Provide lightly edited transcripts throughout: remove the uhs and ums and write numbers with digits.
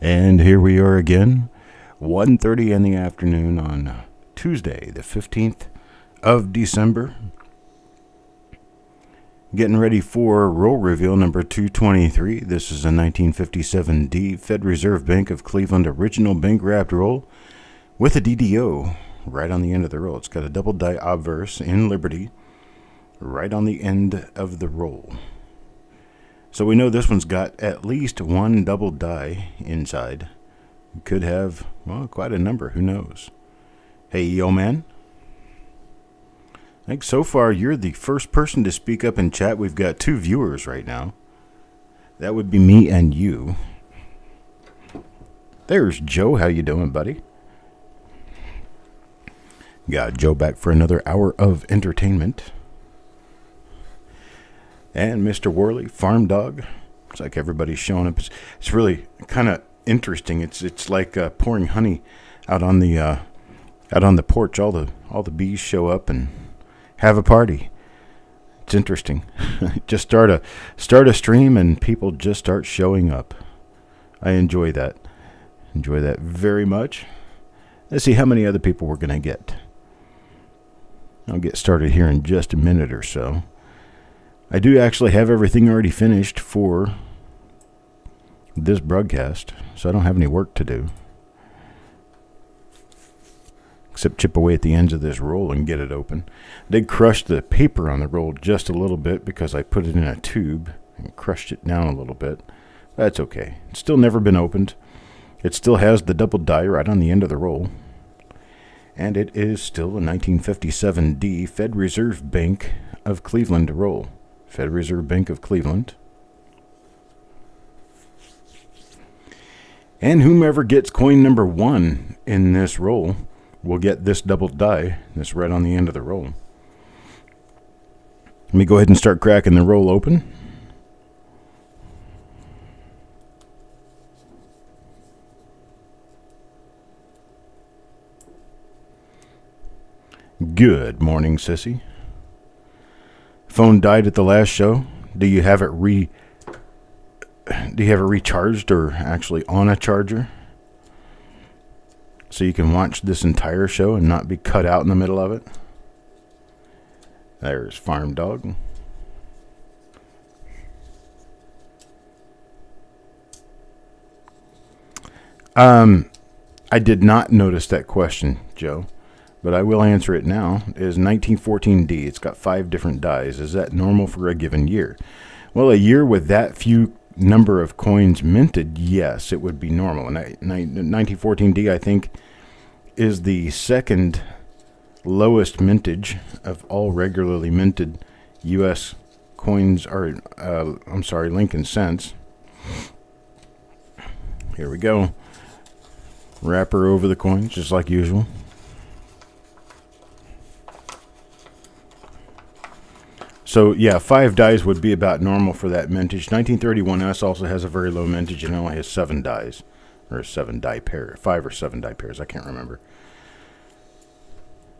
And here we are again, 1:30 in the afternoon on Tuesday, the 15th of December. Getting ready for roll reveal number 223. This is a 1957D Fed Reserve Bank of Cleveland original bank wrapped roll with a DDO right on the end of the roll. It's got a double die obverse in Liberty right on the end of the roll. So we know this one's got at least one double die inside. Could have, well, quite a number. Who knows? Hey, yo, man. I think so far you're the first person to speak up in chat. We've got 2 viewers right now. That would be me and you. There's Joe. How you doing, buddy? Got Joe back for another hour of entertainment. And Mr. Worley, Farm Dog. It's like everybody's showing up. It's really kind of interesting. It's like pouring honey out on the porch. All the bees show up and have a party. It's interesting. Just start a stream and people just start showing up. I enjoy that. Enjoy that very much. Let's see how many other people we're going to get. I'll get started here in just a minute or so. I do actually have everything already finished for this broadcast, so I don't have any work to do. Except chip away at the ends of this roll and get it open. I did crush the paper on the roll just a little bit because I put it in a tube and crushed it down a little bit. That's okay. It's still never been opened. It still has the double die right on the end of the roll. And it is still a 1957D Fed Reserve Bank of Cleveland roll. Fed Reserve Bank of Cleveland. And whomever gets coin number 1 in this roll will get this double die that's right on the end of the roll. Let me go ahead and start cracking the roll open. Good morning, sissy. Phone died at the last show. Do you have it recharged or actually on a charger? So you can watch this entire show and not be cut out in the middle of it? There's Farm Dog. I did not notice that question, Joe. But I will answer it now. It is 1914D. It's got 5 different dies. Is that normal for a given year? Well, a year with that few number of coins minted, yes, it would be normal. 1914D, I think, is the second lowest mintage of all regularly minted U.S. coins, or, Lincoln cents. Here we go. Wrapper over the coins, just like usual. So, yeah, 5 dies would be about normal for that mintage. 1931S also has a very low mintage and only has 7 dies. Or 7 die pair. 5 or 7 die pairs, I can't remember.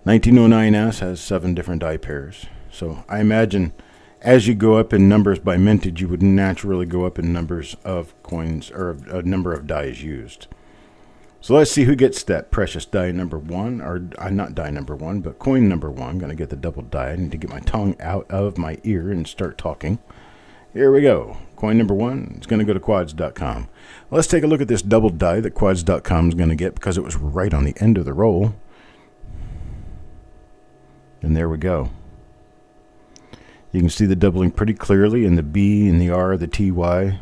1909S has 7 different die pairs. So, I imagine as you go up in numbers by mintage, you would naturally go up in numbers of coins, or a number of dies used. So let's see who gets that precious die number 1, or not die number 1, but coin number 1. I'm going to get the double die. I need to get my tongue out of my ear and start talking. Here we go. Coin number 1 is going to go to quads.com. Let's take a look at this double die that quads.com is going to get because it was right on the end of the roll. And there we go. You can see the doubling pretty clearly in the B and the R, the TY.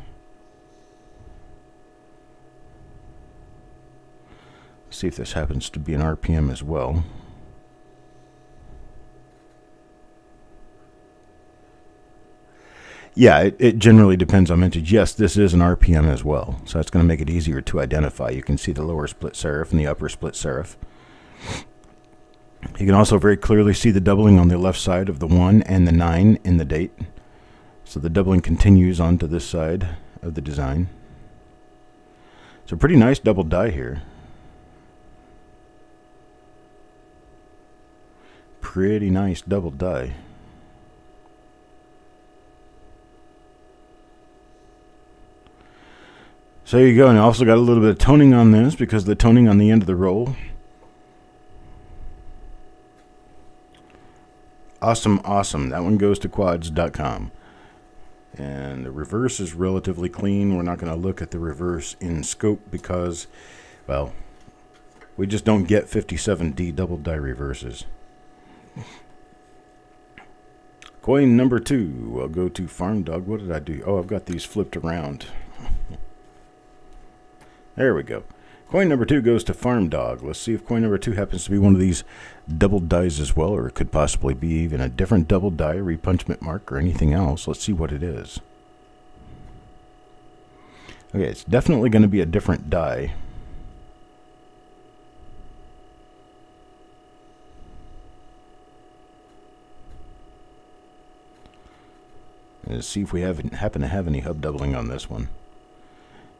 See if this happens to be an RPM as well. Yeah, it generally depends on mintage. Yes, this is an RPM as well, so that's going to make it easier to identify. You can see the lower split serif and the upper split serif. You can also very clearly see the doubling on the left side of the 1 and the 9 in the date. So the doubling continues onto this side of the design. It's a pretty nice double die here. Pretty nice double die. So there you go. And I also got a little bit of toning on this because the toning on the end of the roll. Awesome, awesome. That one goes to quads.com. And the reverse is relatively clean. We're not going to look at the reverse in scope because, well, we just don't get 57D double die reverses. Coin number 2. We'll go to Farm Dog. What did I do? Oh, I've got these flipped around. There we go. Coin number 2 goes to Farm Dog. Let's see if coin number 2 happens to be one of these double dies as well, or it could possibly be even a different double die, repunchment mark, or anything else. Let's see what it is. Okay, it's definitely going to be a different die. Let's see if we happen to have any hub doubling on this one.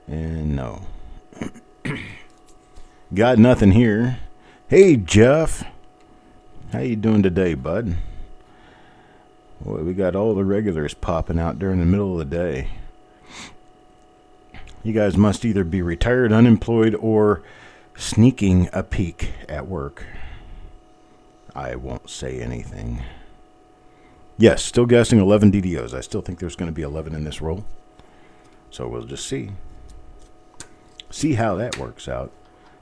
And no. Got nothing here. Hey, Jeff. How you doing today, bud? Boy, we got all the regulars popping out during the middle of the day. You guys must either be retired, unemployed, or sneaking a peek at work. I won't say anything. Yes, still guessing 11 DDOs. I still think there's going to be 11 in this roll. So we'll just see. See how that works out.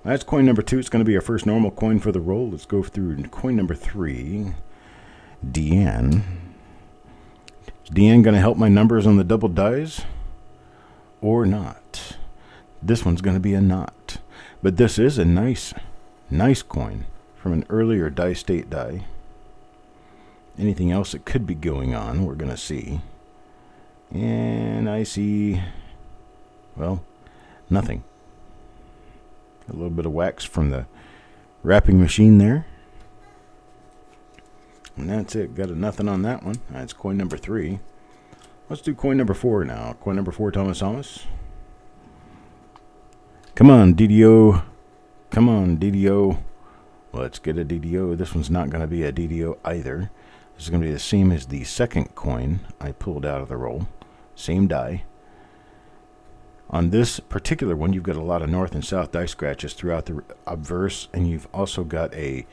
That's coin number 2. It's going to be our first normal coin for the roll. Let's go through coin number 3. Deanne. Is Deanne going to help my numbers on the double dies? Or not? This one's going to be a not. But this is a nice coin from an earlier die state die. Anything else that could be going on, we're going to see. And I see, well, nothing. A little bit of wax from the wrapping machine there. And that's it. Got a nothing on that one. That's coin number 3. Let's do coin number 4 now. Coin number 4, Thomas. Come on, DDO. Come on, DDO. Let's get a DDO. This one's not going to be a DDO either. This is going to be the same as the second coin I pulled out of the roll. Same die. On this particular one, you've got a lot of north and south die scratches throughout the obverse, and you've also got a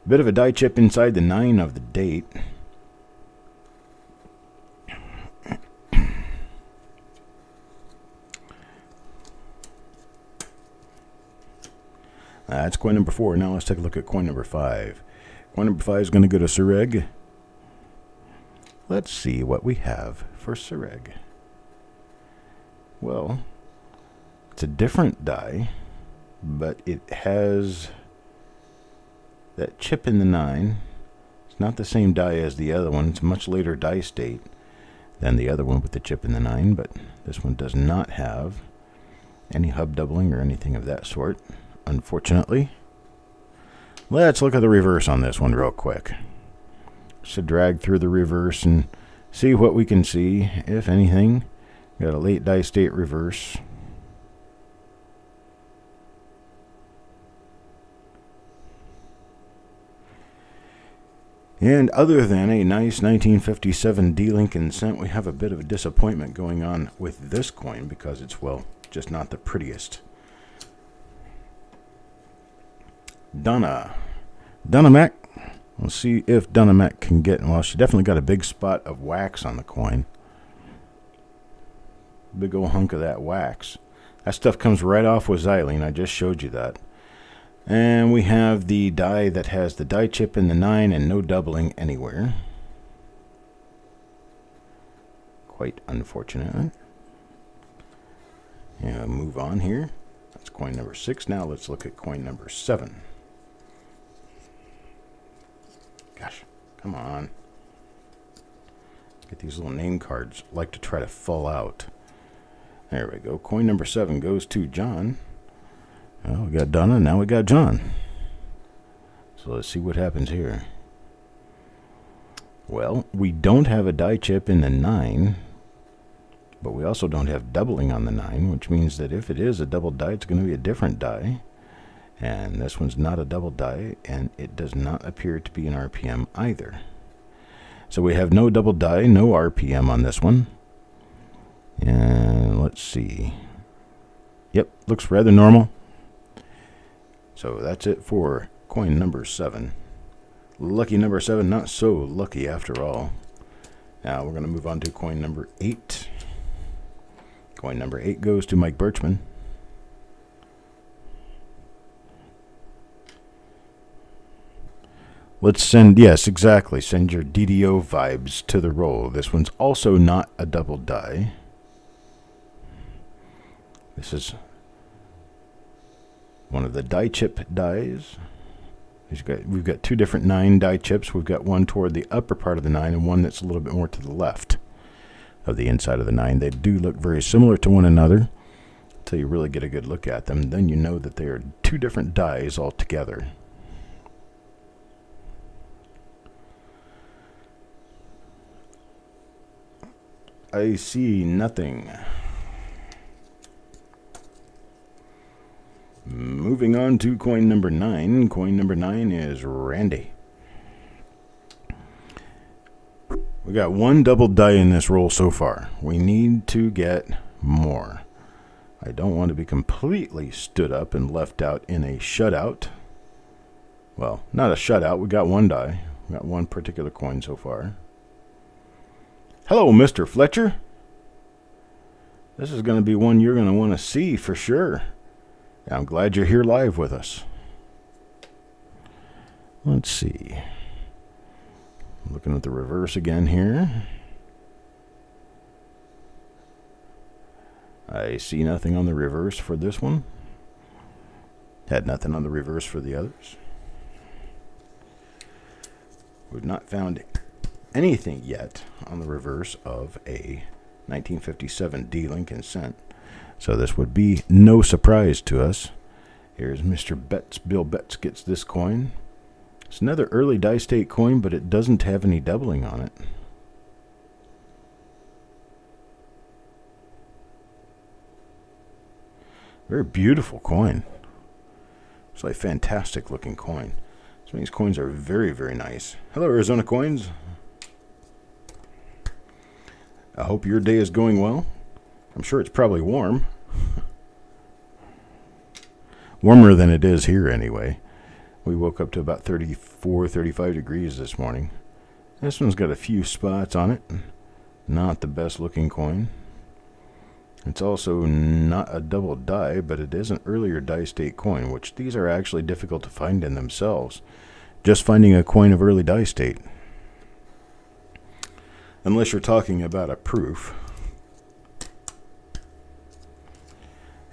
bit of a die chip inside the 9 of the date. That's coin number 4. Now let's take a look at coin number 5. Coin number 5 is going to go to Sureg. Let's see what we have for Sureg. Well, it's a different die, but it has that chip in the 9. It's not the same die as the other one. It's a much later die state than the other one with the chip in the 9, but this one does not have any hub doubling or anything of that sort, unfortunately. Let's look at the reverse on this one real quick. So drag through the reverse and see what we can see, if anything. Got a late die state reverse. And other than a nice 1957 D Lincoln cent, we have a bit of a disappointment going on with this coin because it's, well, just not the prettiest. Donna Mac. Let's see if Donna Mac can get, well, she definitely got a big spot of wax on the coin. Big old hunk of that wax. That stuff comes right off with xylene. I just showed you that. And we have the die that has the die chip in the 9 and no doubling anywhere. Quite unfortunate. Yeah, move on here. That's coin number 6. Now let's look at coin number 7. Gosh, come on. Get these little name cards. Like to try to fall out. There we go. Coin number 7 goes to John. Well, we got Donna, now we got John. So let's see what happens here. Well, we don't have a die chip in the 9, but we also don't have doubling on the 9, which means that if it is a double die, it's going to be a different die. And this one's not a double die, and it does not appear to be an RPM either. So we have no double die, no RPM on this one. And let's see. Yep, looks rather normal. So that's it for coin number 7. Lucky number 7, not so lucky after all. Now we're going to move on to coin number 8. Coin number 8 goes to Mike Birchman. Let's send, yes, exactly, send your DDO vibes to the roll. This one's also not a double die. This is one of the die chip dies. We've got 2 different 9 die chips. We've got one toward the upper part of the 9 and one that's a little bit more to the left of the inside of the 9. They do look very similar to one another until you really get a good look at them. Then you know that they are 2 different dies altogether. I see nothing. Moving on to coin number 9. Coin number 9 is Randy. We got 1 double die in this roll so far. We need to get more. I don't want to be completely stood up and left out in a shutout. Well, not a shutout. We got 1 die. We got 1 particular coin so far. Hello, Mr. Fletcher. This is going to be one you're going to want to see for sure. I'm glad you're here live with us. Let's see. Looking at the reverse again here. I see nothing on the reverse for this one. Had nothing on the reverse for the others. We've not found anything yet on the reverse of a 1957 D Lincoln cent. So this would be no surprise to us. Here's Mr. Betts. Bill Betts gets this coin. It's another early die state coin, but it doesn't have any doubling on it. Very beautiful coin. It's like a fantastic looking coin. Some of these coins are very, very nice. Hello, Arizona Coins. I hope your day is going well. I'm sure it's probably warm. Warmer than it is here anyway. We woke up to about 34, 35 degrees this morning. This one's got a few spots on it. Not the best looking coin. It's also not a double die, but it is an earlier die state coin, which these are actually difficult to find in themselves. Just finding a coin of early die state. Unless you're talking about a proof.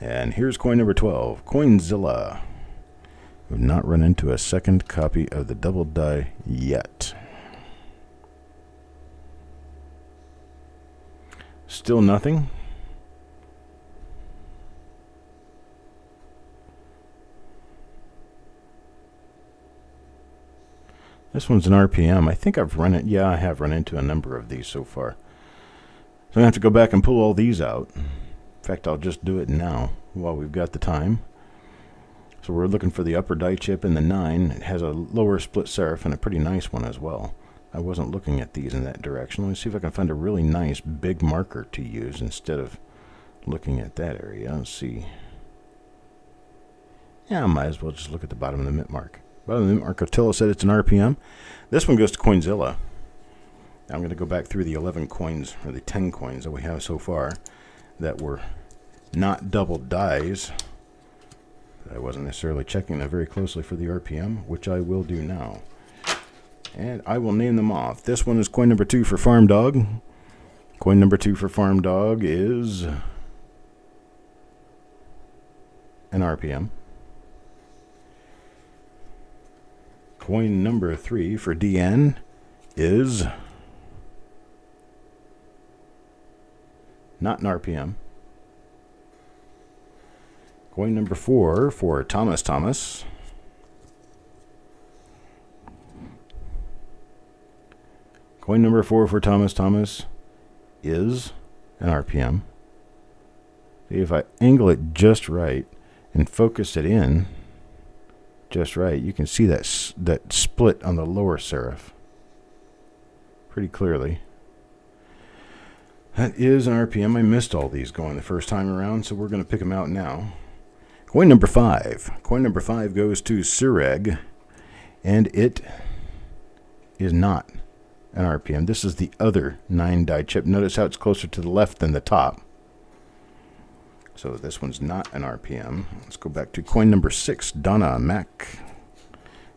And here's coin number 12, Coinzilla. We've not run into a second copy of the double die yet. Still nothing. This one's an RPM. I think I've run it. Yeah, I have run into a number of these so far. So I'm going to have to go back and pull all these out. In fact, I'll just do it now while we've got the time. So we're looking for the upper die chip in the 9. It has a lower split serif and a pretty nice one as well. I wasn't looking at these in that direction. Let me see if I can find a really nice big marker to use instead of looking at that area. Let's see. Yeah, I might as well just look at the bottom of the mint mark. Bottom of the mint mark will tell us that it's an RPM. This one goes to Coinzilla. Now I'm going to go back through the 11 coins, or the 10 coins that we have so far that were not double dies. I wasn't necessarily checking them very closely for the RPM, which I will do now. And I will name them off. This one is coin number 2 for Farm Dog. Coin number 2 for Farm Dog is an RPM. Coin number 3 for DN is not an RPM. Coin number 4 for Thomas Thomas. Coin number 4 for Thomas Thomas is an RPM. See, if I angle it just right and focus it in just right, you can see that split on the lower serif pretty clearly. That is an RPM. I missed all these going the first time around, so we're going to pick them out now. Coin number 5. Coin number 5 goes to Sureg, and it is not an RPM. This is the other 9 die chip. Notice how it's closer to the left than the top. So this one's not an RPM. Let's go back to coin number 6, Donna Mac.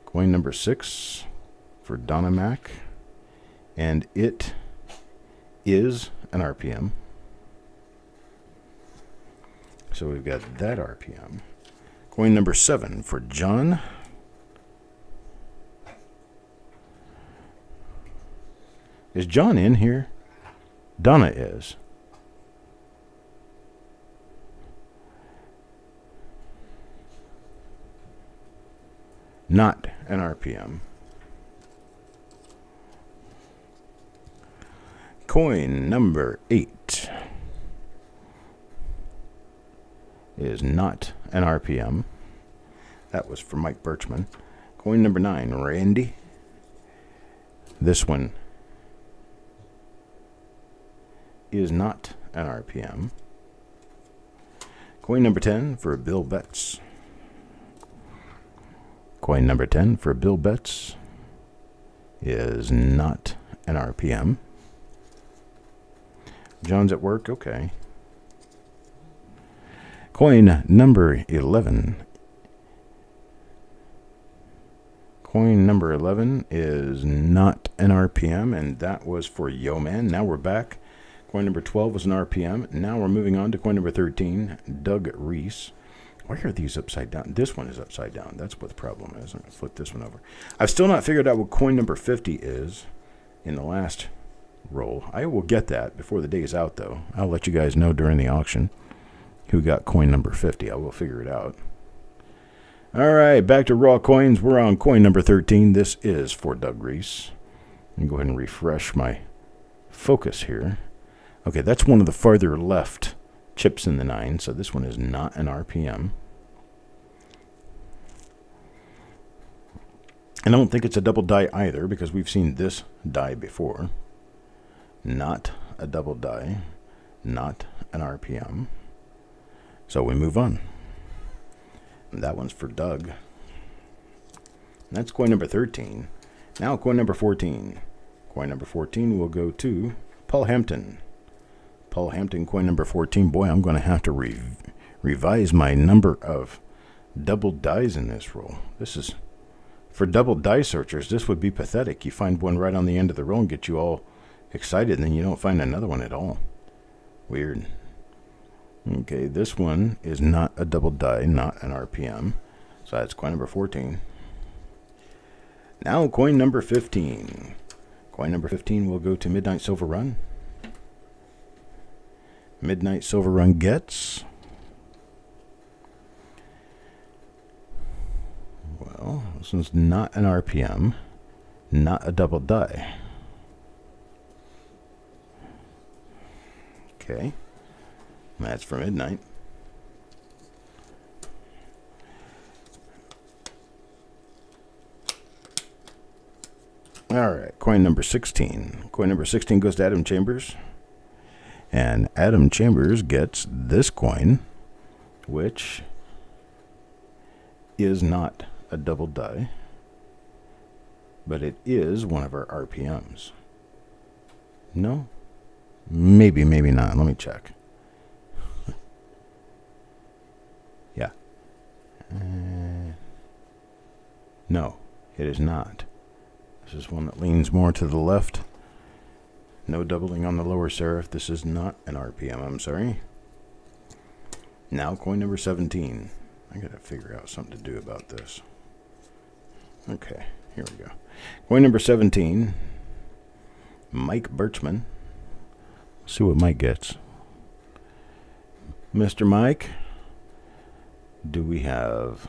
Coin number 6 for Donna Mac, and it is an RPM. So we've got that RPM. Coin number 7 for John. Is John in here? Donna is. Not an RPM. Coin number 8 is not an RPM. That was for Mike Birchman. Coin number 9, Randy. This one is not an RPM. Coin number 10 for Bill Betts. Coin number 10 for Bill Betts is not an RPM. John's at work, okay. Coin number 11. Coin number 11 is not an RPM, and that was for Yo Man. Now we're back. Coin number 12 was an RPM. Now we're moving on to coin number 13, Doug Reese. Why are these upside down? This one is upside down. That's what the problem is. I'm going to flip this one over. I've still not figured out what coin number 50 is in the last roll. I will get that before the day is out, though. I'll let you guys know during the auction who got coin number 50. I will figure it out. All right, back to raw coins. We're on coin number 13. This is for Doug Reese. Let me go ahead and refresh my focus here. Okay, that's one of the farther left chips in the 9, so this one is not an RPM. And I don't think it's a double die either, because we've seen this die before. Not a double die, not an RPM. So we move on. And that one's for Doug. And that's coin number 13. Now coin number 14. Coin number 14 will go to Paul Hampton. Paul Hampton, coin number 14. Boy, I'm going to have to revise my number of double dies in this roll. This is, for double die searchers, this would be pathetic. You find one right on the end of the roll and get you all excited, and then you don't find another one at all. Weird. Okay, this one is not a double die, not an RPM. So that's coin number 14. Now coin number 15. Coin number 15 will go to Midnight Silver Run. Midnight Silver Run gets, well, this one's not an RPM, not a double die. Okay, that's for Midnight. All right, coin number 16. Coin number 16 goes to Adam Chambers. And Adam Chambers gets this coin, which is not a double die, but it is one of our RPMs. No? Maybe, maybe not. Let me check. Yeah. No, it is not. This is one that leans more to the left. No doubling on the lower serif. This is not an RPM, I'm sorry. Now coin number 17. I gotta figure out something to do about this. Okay, here we go. Coin number 17. Mike Birchman. Let's see what Mike gets. Mr. Mike, do we have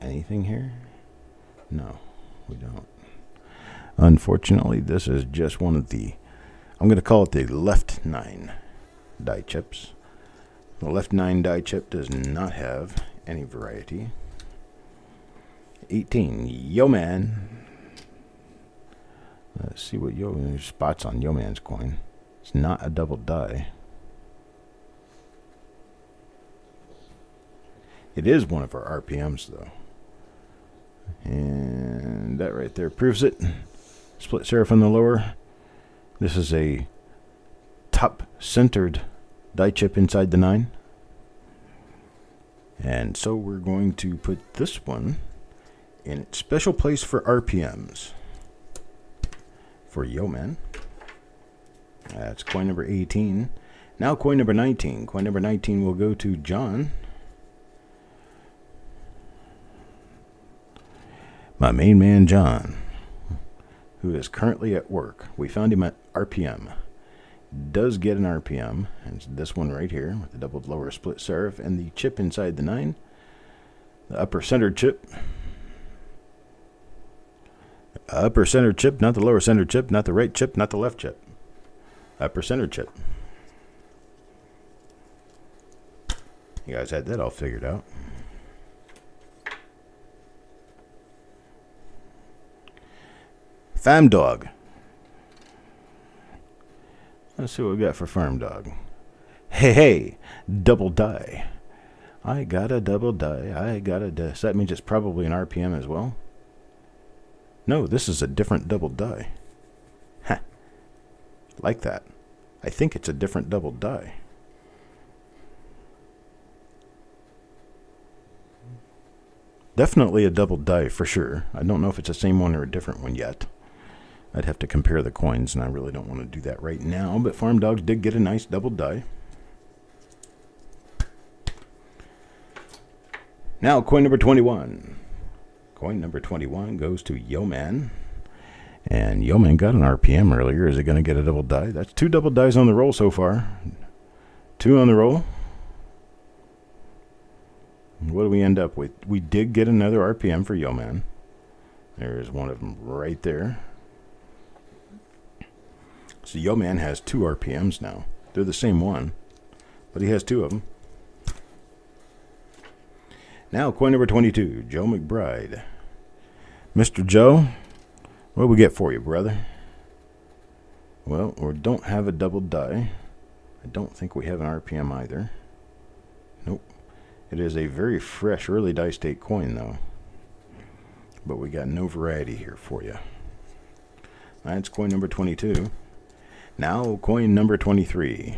anything here? No, we don't. Unfortunately, this is just one of the, I'm going to call it the left 9 die chips. The left 9 die chip does not have any variety. 18, Yo Man. Let's see what spots on Yo Man's coin. It's not a double die. It is one of our RPMs, though. And that right there proves it. Split serif on the lower. This is a top-centered die chip inside the 9. And so we're going to put this one in its special place for RPMs. For Yeoman. That's coin number 18. Now coin number 19. Coin number 19 will go to John. My main man, John, who is currently at work. We found him at RPM. Does get an RPM, and it's this one right here with the doubled lower split serif and the chip inside the 9. The upper center chip. Upper center chip, not the lower center chip, not the right chip, not the left chip. Upper center chip. You guys had that all figured out. Farm Dog. Let's see what we got for Farm Dog. Hey, hey, double die. I got a double die. I got a die. So that means it's probably an RPM as well. No, this is a different double die. Ha. Like that. I think it's a different double die. Definitely a double die for sure. I don't know if it's the same one or a different one yet. I'd have to compare the coins, and I really don't want to do that right now. But Farm Dogs did get a nice double die. Now, coin number 21. Coin number 21 goes to Yeoman. And Yeoman got an RPM earlier. Is it going to get a double die? That's 2 double dies on the roll so far. 2 on the roll. What do we end up with? We did get another RPM for Yeoman. There's one of them right there. So Yeoman has 2 RPMs now. They're the same one, but he has 2 of them. Now, coin number 22, Joe McBride. Mr. Joe, what do we get for you, brother? Well, we don't have a double die. I don't think we have an RPM either. Nope. It is a very fresh early die state coin, though. But we got no variety here for you. That's coin number 22. Now, coin number 23.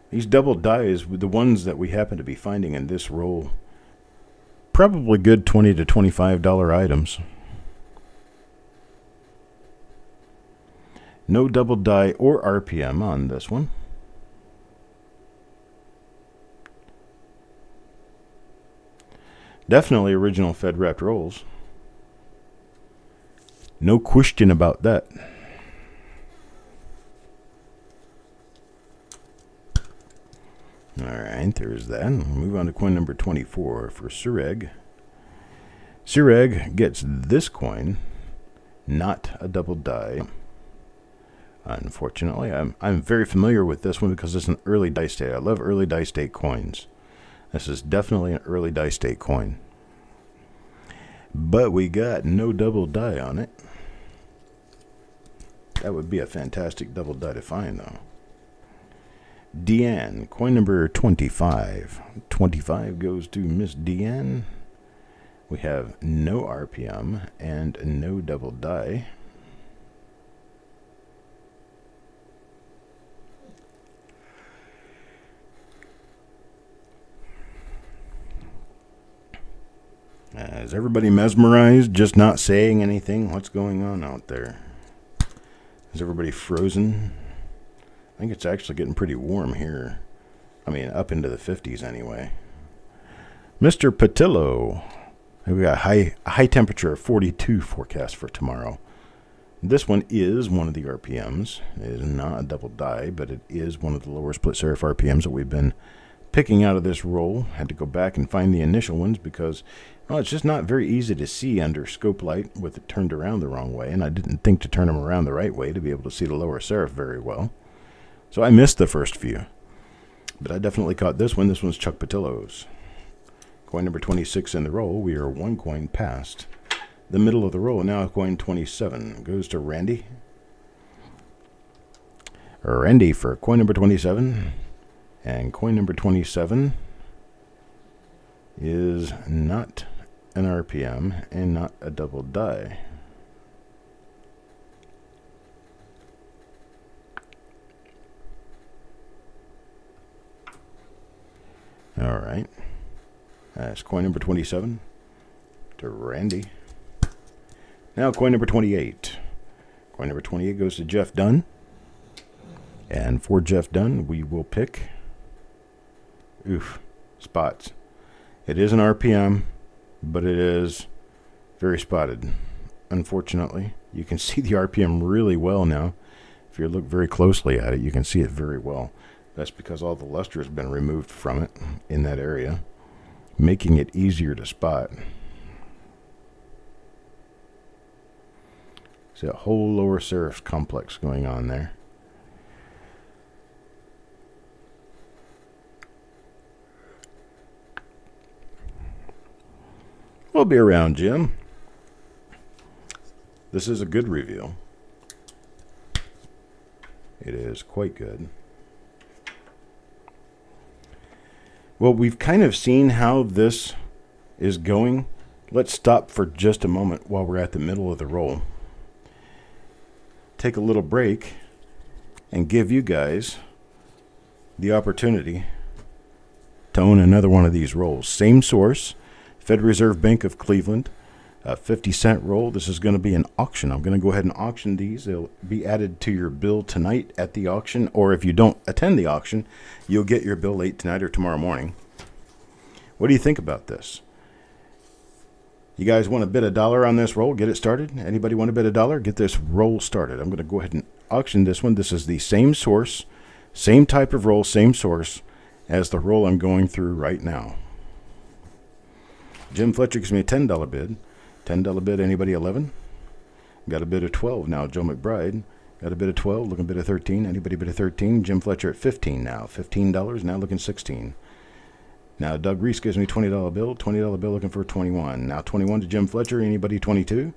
These double dies, the ones that we happen to be finding in this roll, probably good $20 to $25 items. No double die or RPM on this one. Definitely original Fed wrapped rolls. No question about that. Alright, there's that. We'll move on to coin number 24 for Sureg. Sureg gets this coin, not a double die. Unfortunately, I'm very familiar with this one because it's an early die state. I love early die state coins. This is definitely an early die state coin. But we got no double die on it. That would be a fantastic double die to find, though. Deanne, coin number 25. 25 goes to Miss Deanne. We have no RPM and no double die. Is everybody mesmerized, just not saying anything? What's going on out there? Is everybody frozen? I think it's actually getting pretty warm here. I mean, up into the 50s anyway. Mr. Patillo. We got a high temperature of 42 forecast for tomorrow. This one is one of the RPMs. It is not a double die, but it is one of the lower split serif RPMs that we've been picking out of this roll. Had to go back and find the initial ones because, well, it's just not very easy to see under scope light with it turned around the wrong way, and I didn't think to turn them around the right way to be able to see the lower serif very well. So I missed the first few. But I definitely caught this one. This one's Chuck Patillo's. Coin number 26 in the roll. We are 1 coin past the middle of the roll. Now coin 27 goes to Randy. Randy for coin number 27. And coin number 27 is not an RPM and not a double die. All right. That's coin number 27 to Randy. Now coin number 28. Coin number 28 goes to Jeff Dunn. And for Jeff Dunn, we will pick spots. It is an RPM, but it is very spotted. Unfortunately, you can see the RPM really well now. If you look very closely at it, you can see it very well. That's because all the luster has been removed from it in that area, making it easier to spot. See a whole lower serif complex going on there. We'll be around, Jim. This is a good reveal. It is quite good. Well, we've kind of seen how this is going. Let's stop for just a moment while we're at the middle of the roll. Take a little break and give you guys the opportunity to own another one of these rolls. Same source, Federal Reserve Bank of Cleveland, a 50-cent roll. This is going to be an auction. I'm going to go ahead and auction these. They'll be added to your bill tonight at the auction, or if you don't attend the auction, you'll get your bill late tonight or tomorrow morning. What do you think about this? You guys want to bid $1 on this roll? Get it started? Anybody want to bid $1? Get this roll started. I'm going to go ahead and auction this one. This is the same source, same type of roll, same source as the roll I'm going through right now. Jim Fletcher gives me a $10 bid. $10 bid, anybody 11? Got a bid of 12 now. Joe McBride got a bid of 12, looking bid of 13. Anybody bid of 13? Jim Fletcher at 15 now. $15 now, looking 16. Now Doug Reese gives me $20 bill. $20 bill, looking for 21. Now 21 to Jim Fletcher. Anybody 22? Give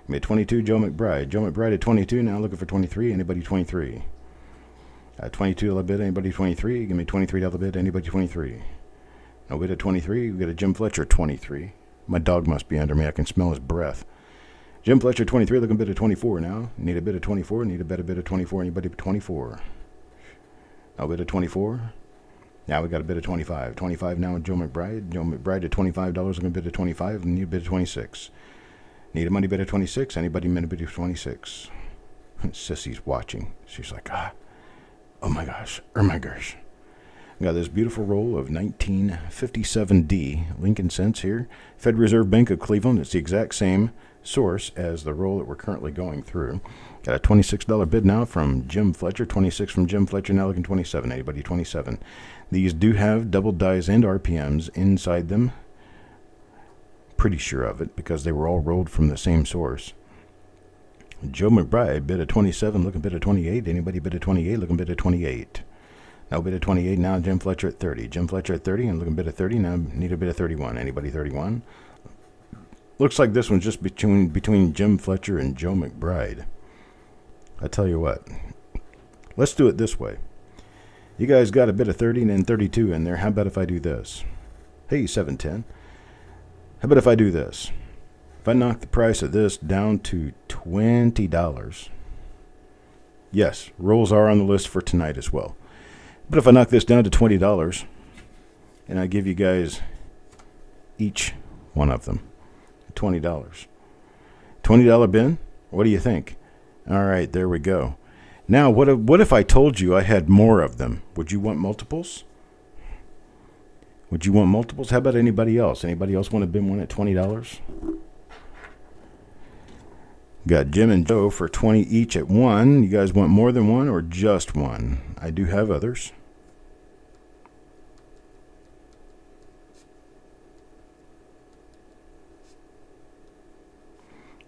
me 22. Joe McBride. Joe McBride at 22 now, looking for 23. Anybody 23? $22 bid. Anybody 23? Give me $23 bid. Anybody 23? No bid at 23. We got a Jim Fletcher 23. My dog must be under me. I can smell his breath. Jim Fletcher 23, looking bid of 24 now. Need a bid of 24. Need a bid of 24. Anybody 24? No bid of 24. Now we got a bid of 25. 25 now with Joe McBride. Joe McBride at $25, looking bid of 25. Need a bid of 26. Need a money bid of 26. Anybody minute bid of 26? Sissy's watching. She's like, oh my gosh. Got this beautiful roll of 1957D Lincoln cents here. Federal Reserve Bank of Cleveland. It's the exact same source as the roll that we're currently going through. Got a $26 bid now from Jim Fletcher. 26 from Jim Fletcher, now looking 27. Anybody 27? These do have double dies and RPMs inside them. Pretty sure of it because they were all rolled from the same source. Joe McBride bid a 27, looking bid a 28. Anybody bid a 28, looking bid a 28. Now bid of 28, now Jim Fletcher at 30. Jim Fletcher at 30 and looking bid of 30, now need a bid of 31. Anybody 31? Looks like this one's just between Jim Fletcher and Joe McBride. I tell you what, let's do it this way. You guys got a bid of 30 and then 32 in there. How about if I do this? Hey, 710. How about if I do this? If I knock the price of this down to $20. Yes, rolls are on the list for tonight as well. But if I knock this down to $20 and I give you guys each one of them $20. $20 bin? What do you think? All right, there we go. Now, what if I told you I had more of them? Would you want multiples? Would you want multiples? How about anybody else? Anybody else want to bin one at $20? Got Jim and Joe for 20 each at 1. You guys want more than one or just one? I do have others.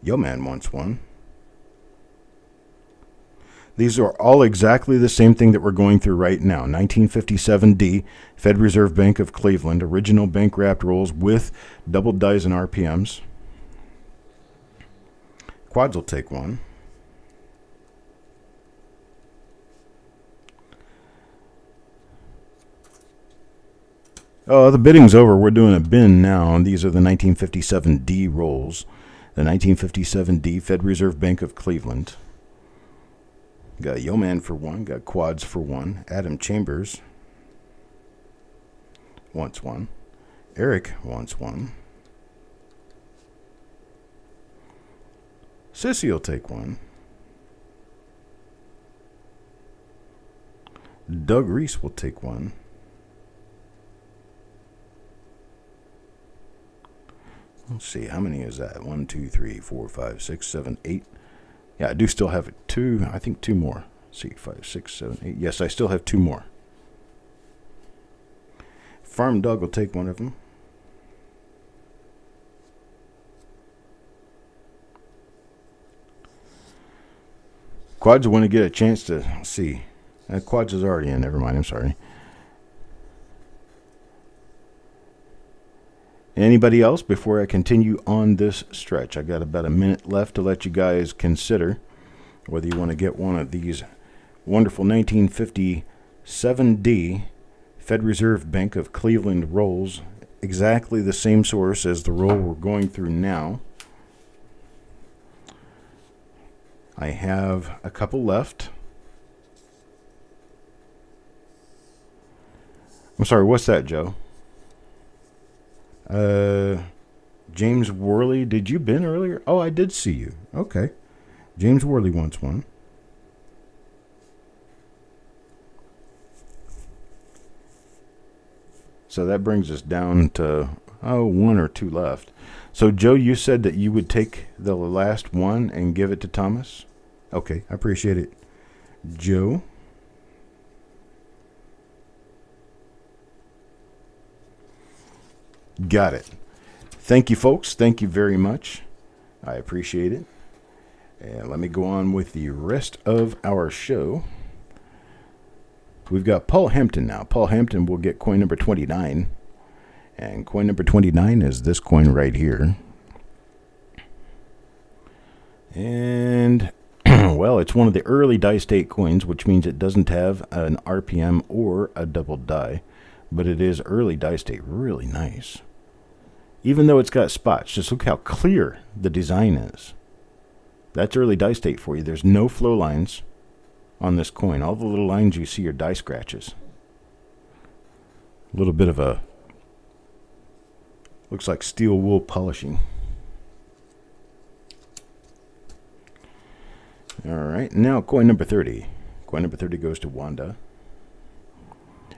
Yo man wants one. These are all exactly the same thing that we're going through right now. 1957D, Federal Reserve Bank of Cleveland, original bank wrapped rolls with double dies and RPMs. Quads will take one. Oh, the bidding's over. We're doing a bin now. These are the 1957D rolls. The 1957D Fed Reserve Bank of Cleveland. Got Yeoman for one. Got Quads for one. Adam Chambers wants one. Eric wants one. Sissy will take one. Doug Reese will take one. Let's see, how many is that? 1, 2, 3, 4, 5, 6, 7, 8. Yeah, I do still have two. I think two more. Let's see, 5, 6, 7, 8. Yes, I still have two more. Farm Dog will take one of them. Quads want to get a chance to see. Quads is already in. Never mind. I'm sorry. Anybody else before I continue on this stretch? I got about a minute left to let you guys consider whether you want to get one of these wonderful 1957D Fed Reserve Bank of Cleveland rolls. Exactly the same source as the roll we're going through now. I have a couple left. I'm sorry, what's that, Joe? James Worley, did you bin earlier? Oh, I did see you. Okay. James Worley wants one. So that brings us down to, one or two left. So, Joe, you said that you would take the last one and give it to Thomas? Okay, I appreciate it. Joe? Got it. Thank you, folks. Thank you very much. I appreciate it. And let me go on with the rest of our show. We've got Paul Hampton now. Paul Hampton will get coin number 29. And coin number 29 is this coin right here. And, well, it's one of the early die state coins, which means it doesn't have an RPM or a double die. But it is early die state. Really nice. Even though it's got spots, just look how clear the design is. That's early die state for you. There's no flow lines on this coin. All the little lines you see are die scratches. A little bit of a, looks like steel wool polishing. All right, now coin number 30. Coin number 30 goes to Wanda.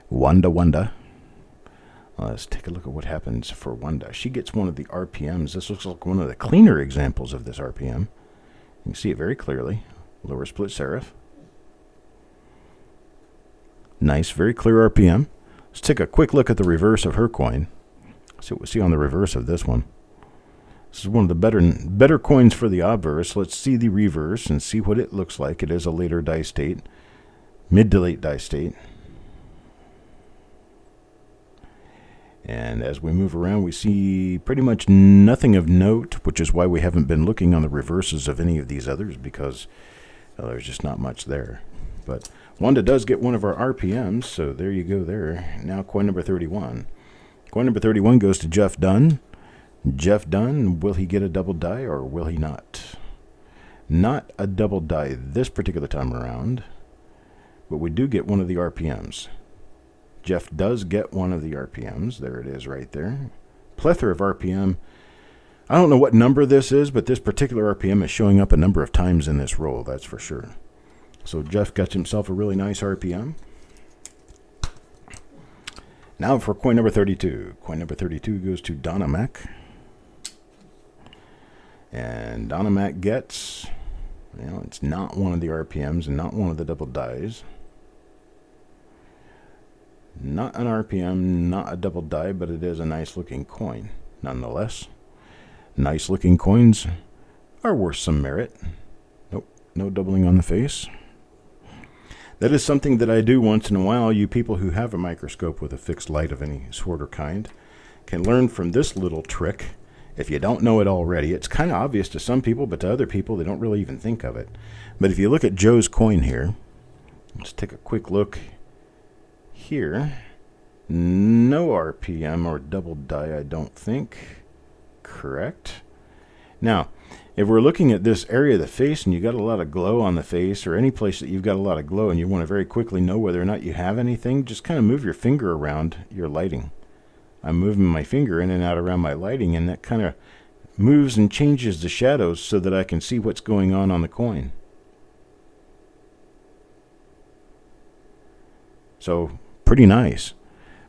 Wanda. Let's take a look at what happens for Wanda. She gets one of the RPMs. This looks like one of the cleaner examples of this RPM. You can see it very clearly. Lower split serif. Nice, very clear RPM. Let's take a quick look at the reverse of her coin. See what we see on the reverse of this one. This is one of the better coins for the obverse. Let's see the reverse and see what it looks like. It is a later die state, mid to late die state. And as we move around, we see pretty much nothing of note, which is why we haven't been looking on the reverses of any of these others, because there's just not much there. But Wanda does get one of our RPMs, so there you go there. Now coin number 31. Coin number 31 goes to Jeff Dunn. Jeff Dunn, will he get a double die or will he not? Not a double die this particular time around, but we do get one of the RPMs. Jeff does get one of the RPMs. There it is right there. Plethora of RPM. I don't know what number this is, but this particular RPM is showing up a number of times in this roll, that's for sure. So Jeff gets himself a really nice RPM. Now for coin number 32. Coin number 32 goes to Donna Mac. And Donna Mac gets, it's not one of the RPMs and not one of the double dies. Not an RPM, not a double die, but it is a nice looking coin. Nonetheless, nice looking coins are worth some merit. Nope, no doubling on the face. That is something that I do once in a while. You people who have a microscope with a fixed light of any sort or kind can learn from this little trick. If you don't know it already, it's kind of obvious to some people, but to other people, they don't really even think of it. But if you look at Joe's coin here, let's take a quick look here. No RPM or double die, I don't think. Correct. Now, if we're looking at this area of the face and you got a lot of glow on the face, or any place that you've got a lot of glow and you want to very quickly know whether or not you have anything, just kind of move your finger around your lighting. I'm moving my finger in and out around my lighting, and that kind of moves and changes the shadows so that I can see what's going on the coin. So, pretty nice.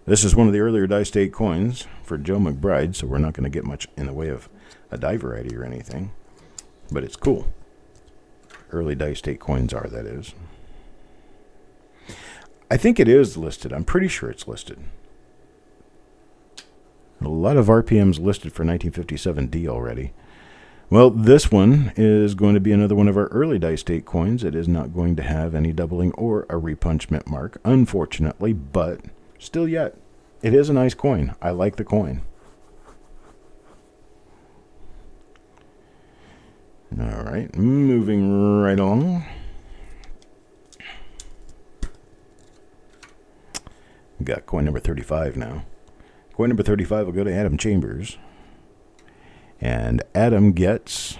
This is one of the earlier die state coins for Joe McBride, so we're not going to get much in the way of a die variety or anything. But it's cool. Early die state coins are, that is. I think it is listed. I'm pretty sure it's listed. A lot of RPMs listed for 1957D already. Well, this one is going to be another one of our early die state coins. It is not going to have any doubling or a repunchment mark, unfortunately, but still yet, it is a nice coin. I like the coin. All right, moving right along. We got coin number 35 now. Coin number 35 will go to Adam Chambers. And Adam gets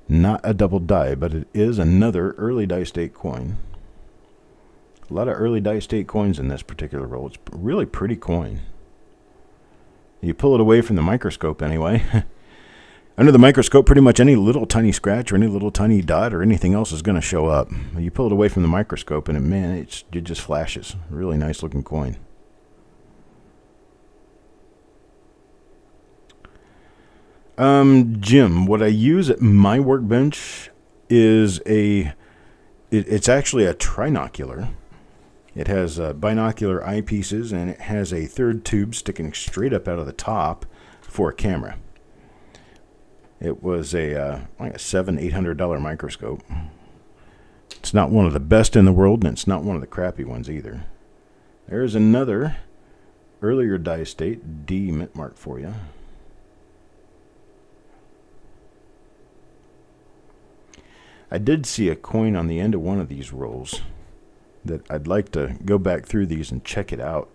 not a double die, but it is another early die state coin. A lot of early die state coins in this particular roll. It's a really pretty coin. You pull it away from the microscope anyway. Under the microscope, pretty much any little tiny scratch or any little tiny dot or anything else is going to show up. You pull it away from the microscope and man, it just flashes. Really nice looking coin. Jim, what I use at my workbench is it's actually a trinocular. It has binocular eyepieces, and it has a third tube sticking straight up out of the top for a camera. It was like a $700-800 microscope. It's not one of the best in the world, and it's not one of the crappy ones either. There's another earlier die state D mint mark for you. I did see a coin on the end of one of these rolls that I'd like to go back through these and check it out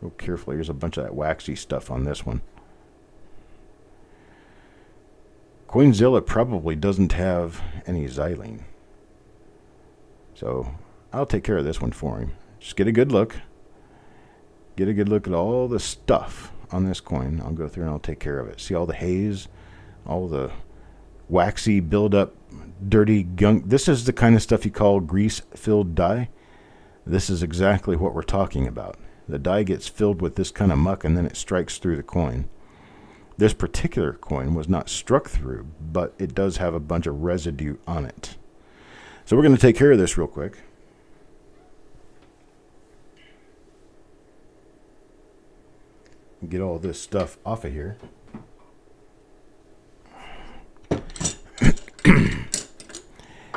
real carefully. There's a bunch of that waxy stuff on this one. Coinzilla probably doesn't have any xylene, so I'll take care of this one for him. Just get a good look. Get a good look at all the stuff on this coin. I'll go through and I'll take care of it. See all the haze, all the waxy buildup, dirty gunk. This is the kind of stuff you call grease-filled dye. This is exactly what we're talking about. The dye gets filled with this kind of muck and then it strikes through the coin. This particular coin was not struck through, but it does have a bunch of residue on it. So we're going to take care of this real quick. Get all this stuff off of here.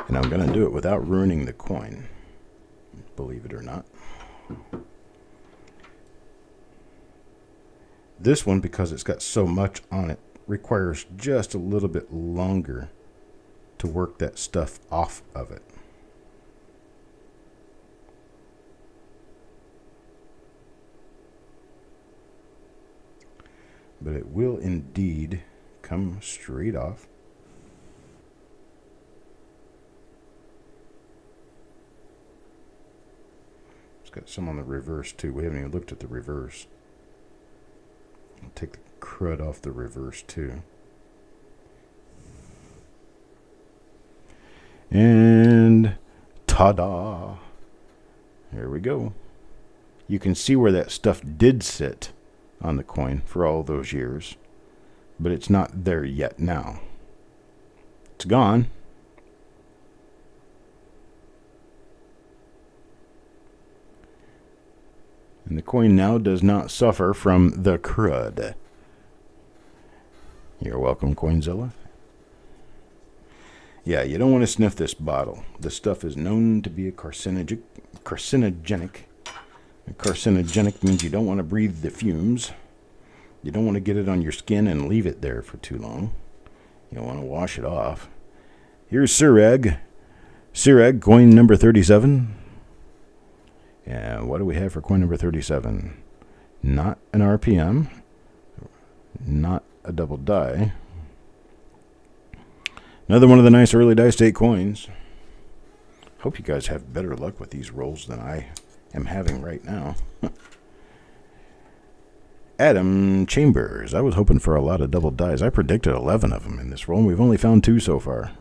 And I'm going to do it without ruining the coin, believe it or not. This one, because it's got so much on it, requires just a little bit longer to work that stuff off of it. But it will indeed come straight off. It's got some on the reverse too. We haven't even looked at the reverse. I'll take the crud off the reverse too. And ta-da! Here we go. You can see where that stuff did sit on the coin for all those years, but it's not there yet now. It's gone. And the coin now does not suffer from the crud. You're welcome, Coinzilla. Yeah, you don't want to sniff this bottle. This stuff is known to be a carcinogenic. Carcinogenic means you don't want to breathe the fumes. You don't want to get it on your skin and leave it there for too long. You want to wash it off. Here's Sirag. Sirag, coin number 37. And what do we have for coin number 37? Not an RPM, not a double die. Another one of the nice early die state coins. Hope you guys have better luck with these rolls than I am having right now. Adam Chambers. I was hoping for a lot of double dies. I predicted 11 of them in this roll, and we've only found 2 so far.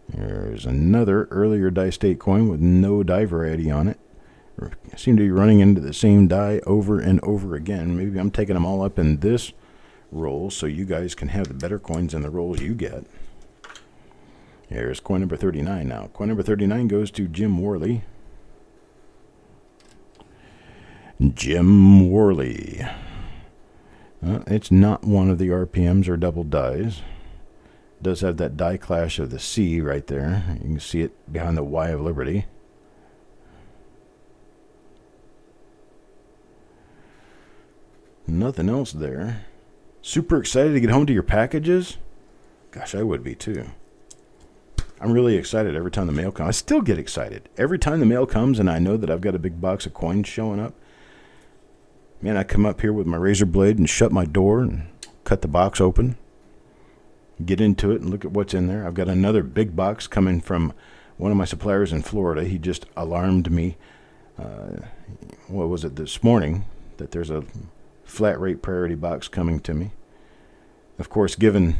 There's another earlier die state coin with no die variety on it. I seem to be running into the same die over and over again. Maybe I'm taking them all up in this roll so you guys can have the better coins in the rolls you get. Here's coin number 39 now. Coin number 39 goes to Jim Worley. Jim Worley. It's not one of the RPMs or double dies. It does have that die clash of the C right there. You can see it behind the Y of Liberty. Nothing else there. Super excited to get home to your packages? Gosh, I would be too. I'm really excited every time the mail comes. I still get excited. Every time the mail comes and I know that I've got a big box of coins showing up. Man, I come up here with my razor blade and shut my door and cut the box open. Get into it and look at what's in there. I've got another big box coming from one of my suppliers in Florida. He just alarmed me, what was it, this morning, that there's a flat rate priority box coming to me. Of course, given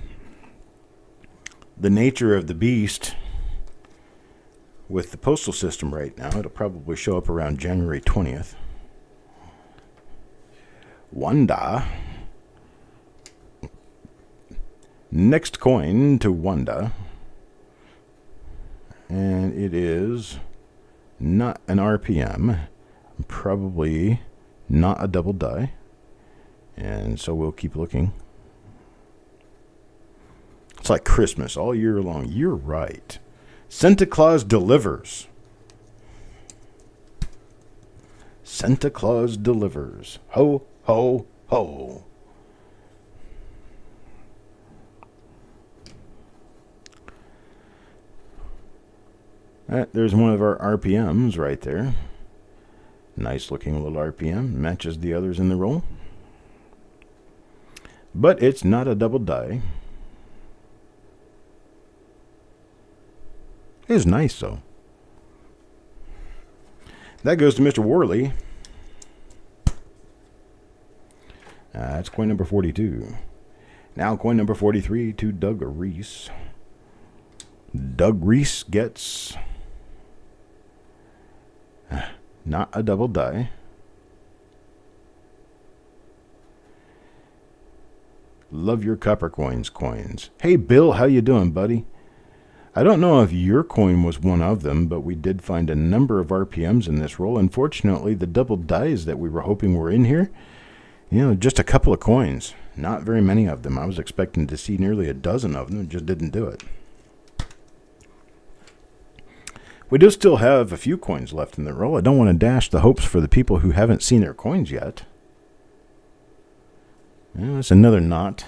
the nature of the beast with the postal system right now, it'll probably show up around January 20th. Wanda. Next coin to Wanda. And it is not an RPM. Probably not a double die. And so we'll keep looking. It's like Christmas all year long. You're right. Santa Claus delivers. Santa Claus delivers. Ho, ho, ho. There's one of our RPMs right there. Nice looking little RPM. Matches the others in the roll. But it's not a double die. It is nice, though. That goes to Mr. Worley. That's coin number 42. Now coin number 43 to Doug Reese. Doug Reese gets not a double die. Love your copper coins. Hey, Bill, how you doing, buddy? I don't know if your coin was one of them, but we did find a number of RPMs in this roll. Unfortunately, the double dies that we were hoping were in here, just a couple of coins. Not very many of them. I was expecting to see nearly a dozen of them and just didn't do it. We do still have a few coins left in the roll. I don't want to dash the hopes for the people who haven't seen their coins yet. That's another not.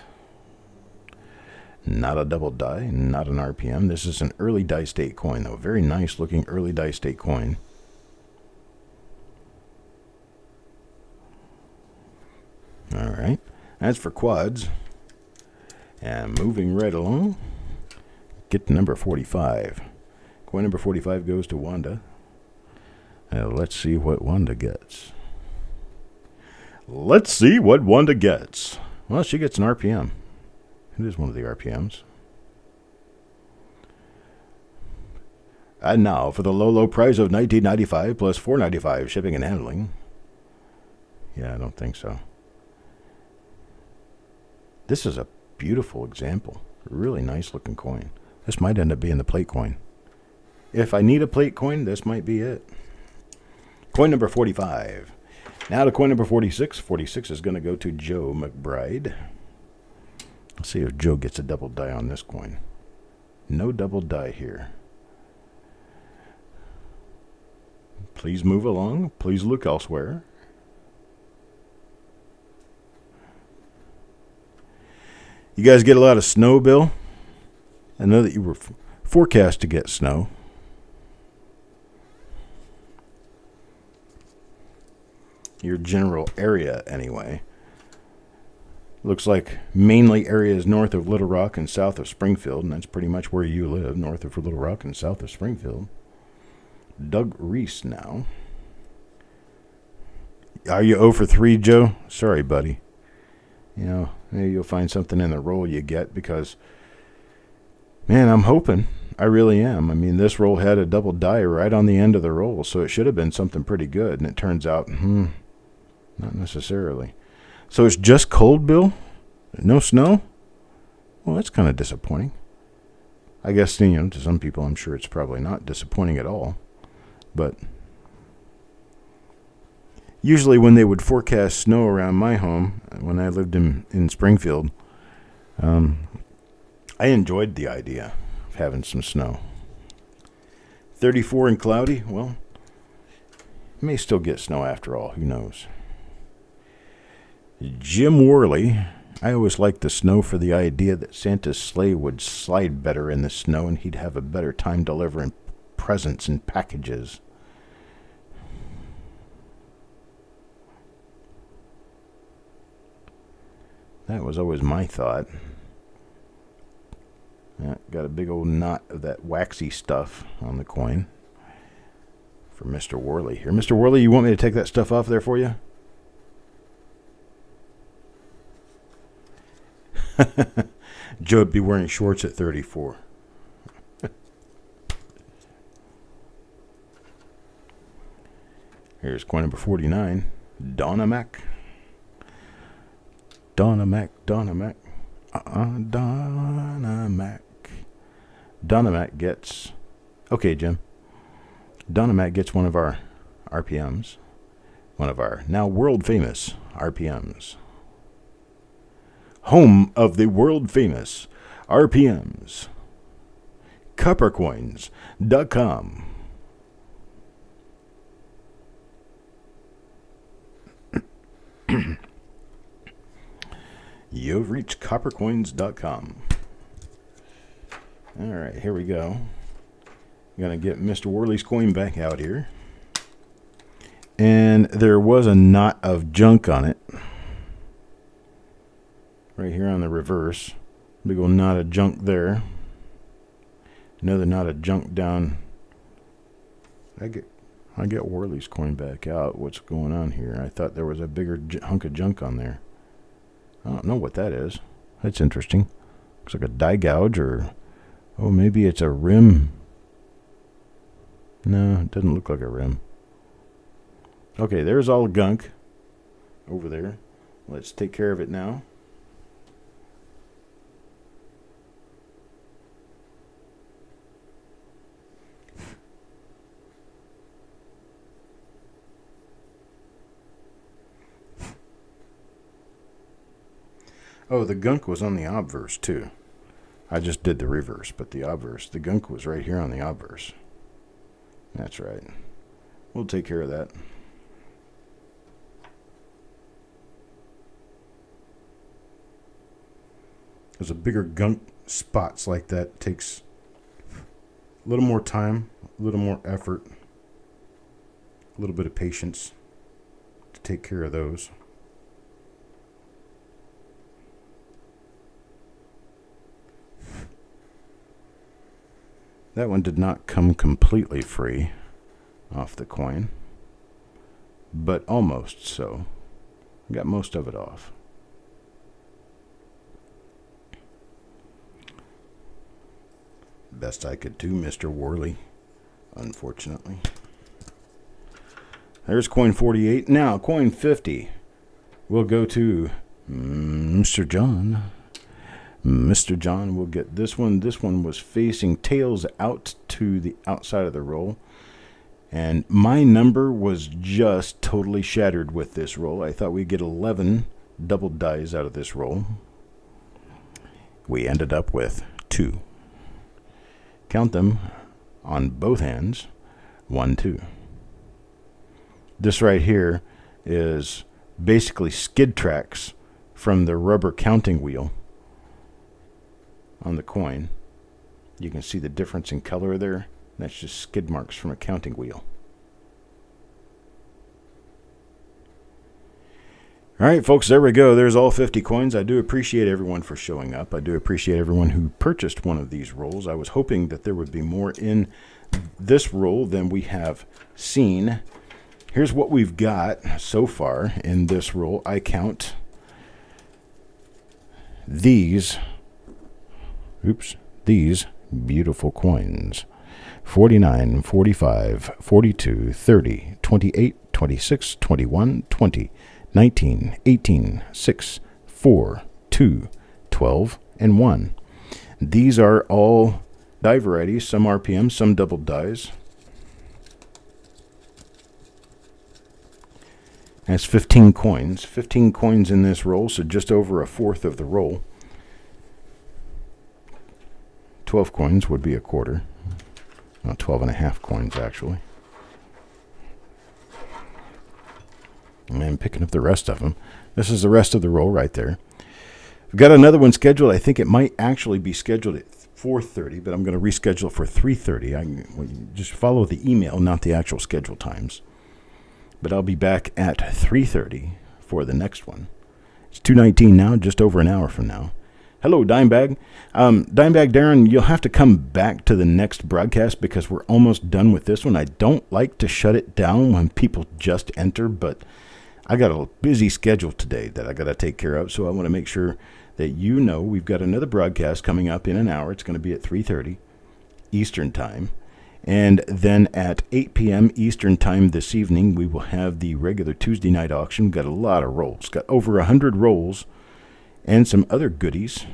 Not a double die, not an RPM. This is an early die state coin, though. Very nice looking early die state coin. All right. As for quads, and moving right along, get to number 45. Coin number 45 goes to Wanda. Let's see what Wanda gets. Let's see what Wanda gets. Well, she gets an RPM. It is one of the RPMs. And now for the low, low price of $19.95 plus $4.95 shipping and handling. Yeah, I don't think so. This is a beautiful example. Really nice looking coin. This might end up being the plate coin. If I need a plate coin, this might be it. Coin number 45. Now to coin number 46. 46 is going to go to Joe McBride. Let's see if Joe gets a double die on this coin. No double die here. Please move along. Please look elsewhere. You guys get a lot of snow, Bill? I know that you were forecast to get snow. your general area anyway. Looks like mainly areas north of Little Rock and south of Springfield, and that's pretty much where you live, north of Little Rock and south of Springfield. Doug Reese now. Are you 0 for 3, Joe? Sorry, buddy. You know, maybe you'll find something in the roll you get because, man, I'm hoping. I really am. I mean, this roll had a double die right on the end of the roll, so it should have been something pretty good, and it turns out, not necessarily. So it's just cold, Bill? No snow? Well, that's kind of disappointing. I guess, you know, to some people, I'm sure it's probably not disappointing at all. But usually when they would forecast snow around my home, when I lived in Springfield, I enjoyed the idea of having some snow. 34 and cloudy, well, may still get snow after all, who knows. Jim Worley, I always liked the snow for the idea that Santa's sleigh would slide better in the snow and he'd have a better time delivering presents and packages. That was always my thought. Got a big old knot of that waxy stuff on the coin for Mr. Worley here. Mr. Worley, you want me to take that stuff off there for you? Joe would be wearing shorts at 34. Here's coin number 49. Donna Mac. Donna Mac. Donna Mac. Donna Mac. Donna Mac gets... Okay, Jim. Donna Mac gets one of our RPMs. One of our now world-famous RPMs. Home of the world-famous RPMs. Coppercoins.com. You've reached coppercoins.com. All right, here we go. I'm going to get Mr. Worley's coin back out here. And there was a knot of junk on it. Right here on the reverse. Big old knot of junk there. Another knot of junk down. I get Worley's coin back out. What's going on here? I thought there was a bigger hunk of junk on there. I don't know what that is. That's interesting. Looks like a die gouge or... Oh, maybe it's a rim. No, it doesn't look like a rim. Okay, there's all the gunk over there. Let's take care of it now. Oh, the gunk was on the obverse, too. I just did the reverse, but the obverse. The gunk was right here on the obverse. That's right. We'll take care of that. There's a bigger gunk spots like that. Takes a little more time, a little more effort, a little bit of patience to take care of those. That one did not come completely free off the coin, but almost so. Got most of it off. Best I could do, Mr. Worley, unfortunately. There's coin 48. Now, coin 50 will go to Mr. John. Mr. John will get this one. This one was facing tails out to the outside of the roll. And my number was just totally shattered with this roll. I thought we'd get 11 double dies out of this roll. We ended up with 2. Count them on both hands. 1, 2. This right here is basically skid tracks from the rubber counting wheel on the coin. You can see the difference in color there. That's just skid marks from a counting wheel. All right, folks, there we go. There's all 50 coins. I do appreciate everyone for showing up. I do appreciate everyone who purchased one of these rolls. I was hoping that there would be more in this roll than we have seen. Here's what we've got so far in this roll. I count these beautiful coins. 49, 45, 42, 30, 28, 26, 21, 20, 19, 18, 6, 4, 2, 12, and 1. These are all die varieties, some RPM, some double dies. That's 15 coins. 15 coins in this roll, so just over a fourth of the roll. 12 coins would be a quarter. 12 and a half coins, actually. And I'm picking up the rest of them. This is the rest of the roll right there. I've got another one scheduled. I think it might actually be scheduled at 4:30, but I'm going to reschedule it for 3:30. Just follow the email, not the actual schedule times. But I'll be back at 3:30 for the next one. It's 2:19 now, just over an hour from now. Hello, Dimebag. Dimebag Darren, you'll have to come back to the next broadcast because we're almost done with this one. I don't like to shut it down when people just enter, but I got a busy schedule today that I got to take care of, so I want to make sure that you know we've got another broadcast coming up in an hour. It's going to be at 3:30 Eastern Time. And then at 8 p.m. Eastern Time this evening, we will have the regular Tuesday night auction. We've got a lot of rolls. Got over 100 rolls and some other goodies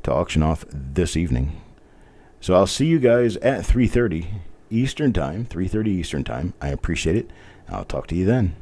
to auction off this evening. So I'll see you guys at 3:30 Eastern Time, 3:30 Eastern Time. I appreciate it. I'll talk to you then.